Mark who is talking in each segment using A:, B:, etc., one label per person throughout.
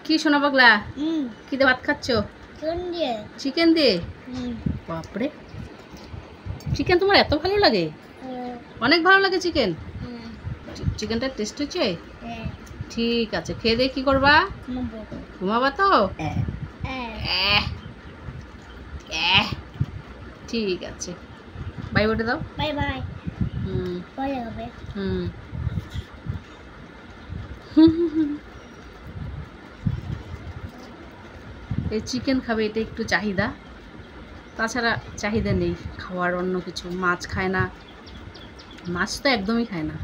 A: কি শোনা পাগলা? কি দিয়ে ভাত খাচ্ছ? চিকেন দিয়ে? বাপরে, চিকেন তোমার এত ভালো লাগে? অনেক ভালো লাগে চিকেন। চিকেনটা টেস্ট হচ্ছে? ঠিক আছে, খেয়ে দিয়ে কি করবা? ঘুমাবা তো? ঠিক আছে, বাই বলে দাও।
B: Bye bye. পরে হবে।
A: এই চিকেন খাবে, এটা একটু চাহিদা, তাছাড়া চাহিদা নেই খাওয়ার অন্য কিছু। মাছ খায় না, মাছ তো একদমই খায় না,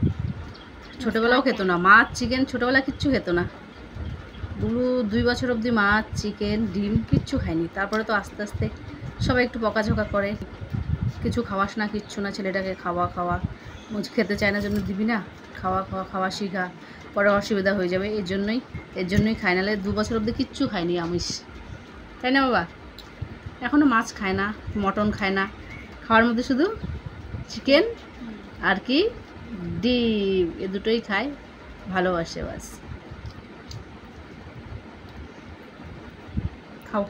A: ছোটোবেলাও খেত না। মাছ চিকেন ছোটোবেলা কিচ্ছু খেত না, 2 বছর অবধি মাছ চিকেন ডিম কিচ্ছু খায়নি। তারপরে তো আস্তে আস্তে সবাই একটু বকাঝকা করে, কিছু খাওয়াস না কিচ্ছু না, ছেলেটাকে খাওয়া খাওয়া, খেতে চায় না জন্য দিবি না, খাওয়া খাওয়া খাওয়া শিখা, পরে অসুবিধা হয়ে যাবে। এর জন্যই খায়, নাহলে 2 বছর অবধি কিচ্ছু খায়নি আমিষ, তাই না বাবা? এখনও মাছ খায় না, মটন খায় না, খাওয়ার মধ্যে শুধু চিকেন আর কি ডিম, এ দুটোই খায়, ভালোবাসে, বাস। খাও।